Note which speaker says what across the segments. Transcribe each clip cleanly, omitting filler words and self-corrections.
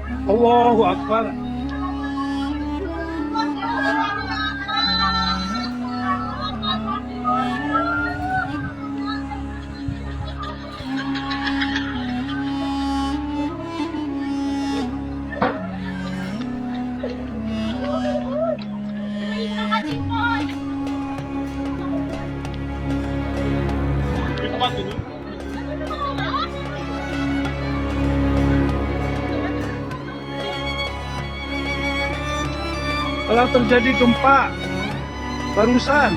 Speaker 1: Allahu Akbar. Di tempat ini. Telah terjadi gempa barusan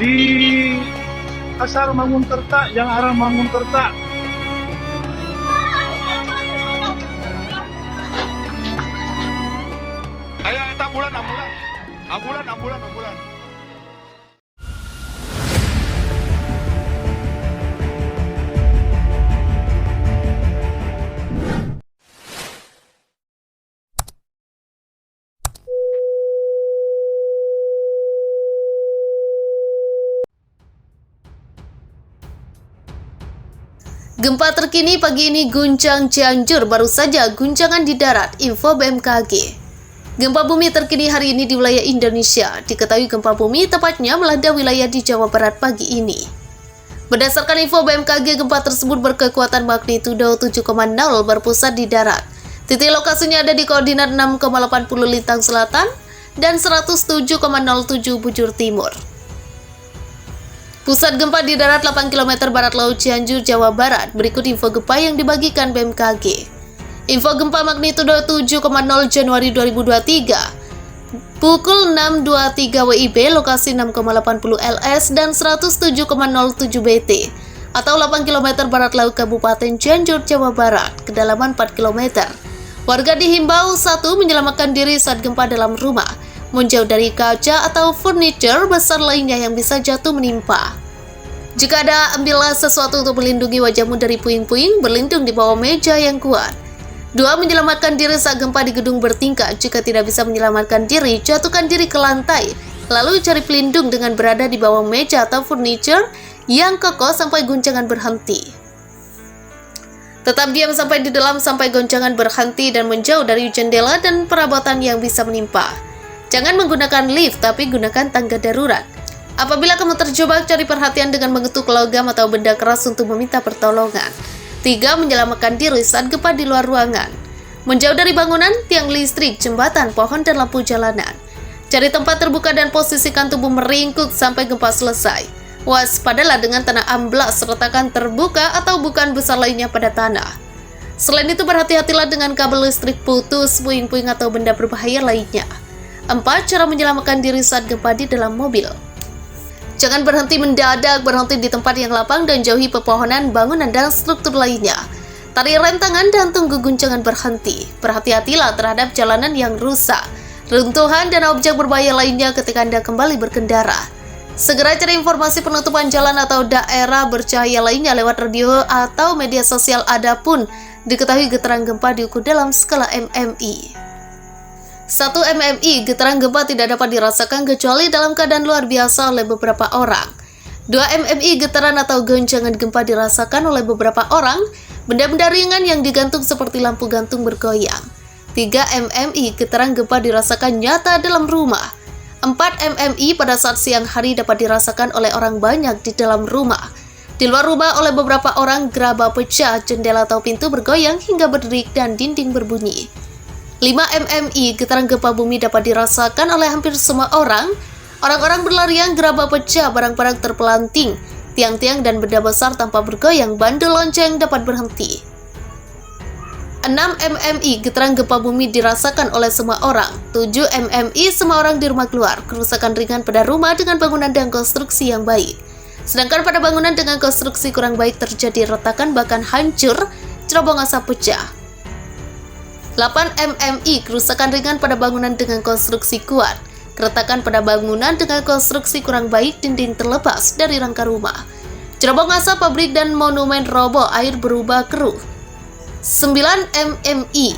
Speaker 1: di Pasar Mangunkerta yang arah Mangunkerta. Ayo, ambulan, ambulan. Ambulan, ambulan, ambulan.
Speaker 2: Gempa terkini pagi ini guncang Cianjur, baru saja guncangan di darat, info BMKG. Gempa bumi terkini hari ini di wilayah Indonesia. Diketahui gempa bumi tepatnya melanda wilayah di Jawa Barat pagi ini. Berdasarkan info BMKG, gempa tersebut berkekuatan magnitudo 7,0 berpusat di darat. Titik lokasinya ada di koordinat 6,80 lintang selatan dan 107,07 bujur timur. Pusat gempa di darat 8 km barat laut Cianjur, Jawa Barat. Berikut info gempa yang dibagikan BMKG. Info gempa magnitudo 7,0 Januari 2023. Pukul 6.23 WIB, lokasi 6,80 LS dan 107,07 BT atau 8 km barat laut Kabupaten Cianjur, Jawa Barat, kedalaman 4 km. Warga dihimbau 1. Menyelamatkan diri saat gempa dalam rumah, menjauh dari kaca atau furniture besar lainnya yang bisa jatuh menimpa. Jika ada, ambillah sesuatu untuk melindungi wajahmu dari puing-puing, berlindung di bawah meja yang kuat. 2. Menyelamatkan diri saat gempa di gedung bertingkat. Jika tidak bisa menyelamatkan diri, jatuhkan diri ke lantai, lalu cari pelindung dengan berada di bawah meja atau furniture yang kokoh sampai guncangan berhenti. Tetap diam sampai di dalam sampai goncangan berhenti dan menjauh dari jendela dan perabotan yang bisa menimpa. Jangan menggunakan lift, tapi gunakan tangga darurat. Apabila kamu terjebak, cari perhatian dengan mengetuk logam atau benda keras untuk meminta pertolongan. 3. Menyelamatkan diri saat gempa di luar ruangan. Menjauh dari bangunan, tiang listrik, jembatan, pohon, dan lampu jalanan. Cari tempat terbuka dan posisikan tubuh meringkuk sampai gempa selesai. Waspadalah dengan tanah amblas, retakan terbuka atau bukan besar lainnya pada tanah. Selain itu, berhati-hatilah dengan kabel listrik putus, puing-puing, atau benda berbahaya lainnya. 4. Cara menyelamatkan diri saat gempa di dalam mobil. Jangan berhenti mendadak, berhenti di tempat yang lapang dan jauhi pepohonan, bangunan, dan struktur lainnya. Tarik rem tangan dan tunggu guncangan berhenti. Berhati-hatilah terhadap jalanan yang rusak, runtuhan, dan objek berbahaya lainnya ketika Anda kembali berkendara. Segera cari informasi penutupan jalan atau daerah bercahaya lainnya lewat radio atau media sosial. Adapun diketahui getaran gempa diukur dalam skala MMI. 1 MMI, getaran gempa tidak dapat dirasakan kecuali dalam keadaan luar biasa oleh beberapa orang. 2 MMI, getaran atau goncangan gempa dirasakan oleh beberapa orang, benda-benda ringan yang digantung seperti lampu gantung bergoyang. 3 MMI, getaran gempa dirasakan nyata dalam rumah. 4 MMI, pada saat siang hari dapat dirasakan oleh orang banyak di dalam rumah. Di luar rumah oleh beberapa orang, gerabah pecah, jendela atau pintu bergoyang hingga berderik dan dinding berbunyi. 5 MMI, getaran gempa bumi dapat dirasakan oleh hampir semua orang. Orang-orang berlarian, gerabah pecah, barang-barang terpelanting, tiang-tiang dan benda besar tanpa bergoyang, bandul lonceng dapat berhenti. 6 MMI, getaran gempa bumi dirasakan oleh semua orang. 7 MMI, semua orang di rumah keluar. Kerusakan ringan pada rumah dengan bangunan dan konstruksi yang baik. Sedangkan pada bangunan dengan konstruksi kurang baik terjadi retakan bahkan hancur, cerobong asap pecah. 8 MMI, kerusakan ringan pada bangunan dengan konstruksi kuat. Keretakan pada bangunan dengan konstruksi kurang baik, dinding terlepas dari rangka rumah. Cerobong asap pabrik dan monumen roboh, air berubah keruh. 9 MMI,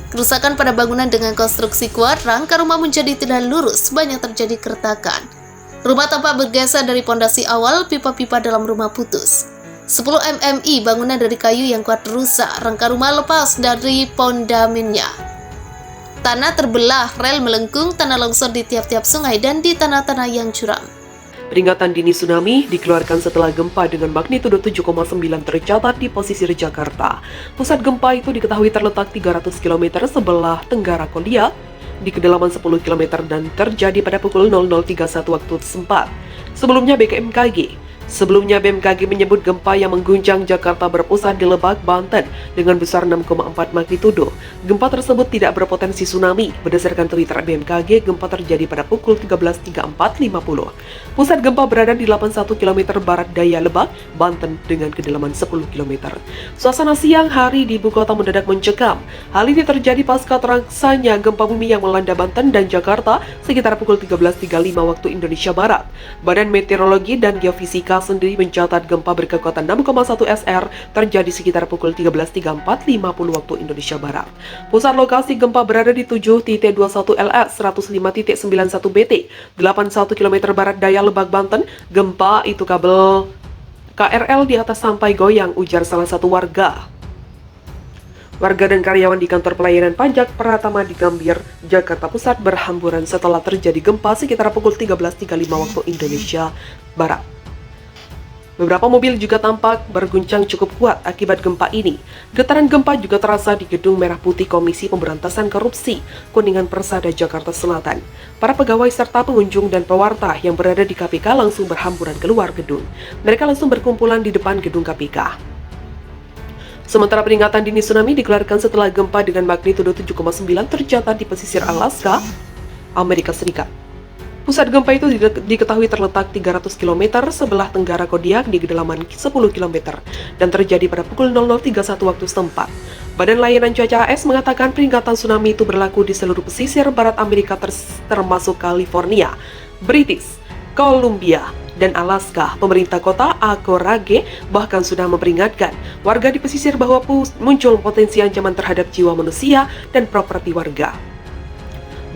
Speaker 2: kerusakan pada bangunan dengan konstruksi kuat, rangka rumah menjadi tidak lurus, banyak terjadi keretakan. Rumah tampak bergeser dari pondasi awal, pipa-pipa dalam rumah putus. 10 mmi bangunan dari kayu yang kuat rusak, rangka rumah lepas dari pondamennya. Tanah terbelah, rel melengkung, tanah longsor di tiap-tiap sungai dan di tanah-tanah yang curam.
Speaker 3: Peringatan dini tsunami dikeluarkan setelah gempa dengan magnitudo 7,9 tercatat di pesisir Jakarta. Pusat gempa itu diketahui terletak 300 km sebelah tenggara Kodia di kedalaman 10 km dan terjadi pada pukul 00.31 waktu setempat. Sebelumnya BMKG menyebut gempa yang mengguncang Jakarta berpusat di Lebak, Banten dengan besar 6,4 magnitudo. Gempa tersebut tidak berpotensi tsunami. Berdasarkan Twitter BMKG, gempa terjadi pada pukul 13.34.50. Pusat gempa berada di 81 km barat daya Lebak, Banten dengan kedalaman 10 km. Suasana siang hari di ibu kota mendadak mencekam. Hal ini terjadi pasca terangsanya gempa bumi yang melanda Banten dan Jakarta sekitar pukul 13.35 waktu Indonesia Barat. Badan Meteorologi dan Geofisika sendiri mencatat gempa berkekuatan 6,1 SR terjadi sekitar pukul 13.34.50 waktu Indonesia Barat. Pusat lokasi gempa berada di 7.21 LS 105.91 BT 81 km barat daya Lebak, Banten. Gempa itu kabel KRL di atas sampai goyang, ujar salah satu warga. Warga dan karyawan di kantor pelayanan pajak Pratama di Gambir, Jakarta Pusat berhamburan setelah terjadi gempa sekitar pukul 13.35 waktu Indonesia Barat. Beberapa mobil juga tampak berguncang cukup kuat akibat gempa ini. Getaran gempa juga terasa di Gedung Merah Putih Komisi Pemberantasan Korupsi, Kuningan Persada, Jakarta Selatan. Para pegawai serta pengunjung dan pewarta yang berada di KPK langsung berhamburan keluar gedung. Mereka langsung berkumpulan di depan gedung KPK. Sementara peringatan dini tsunami dikeluarkan setelah gempa dengan magnitudo 7,9 tercatat di pesisir Alaska, Amerika Serikat. Pusat gempa itu diketahui terletak 300 km sebelah tenggara Kodiak di kedalaman 10 km dan terjadi pada pukul 00.31 waktu setempat. Badan Layanan Cuaca AS mengatakan peringatan tsunami itu berlaku di seluruh pesisir barat Amerika termasuk California, British Columbia, dan Alaska. Pemerintah kota Akorage bahkan sudah memperingatkan warga di pesisir bahwa muncul potensi ancaman terhadap jiwa manusia dan properti warga.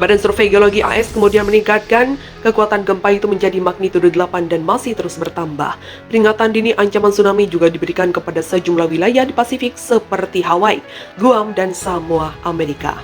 Speaker 3: Badan Survei Geologi AS kemudian meningkatkan kekuatan gempa itu menjadi magnitudo 8 dan masih terus bertambah. Peringatan dini ancaman tsunami juga diberikan kepada sejumlah wilayah di Pasifik seperti Hawaii, Guam, dan Samoa, Amerika.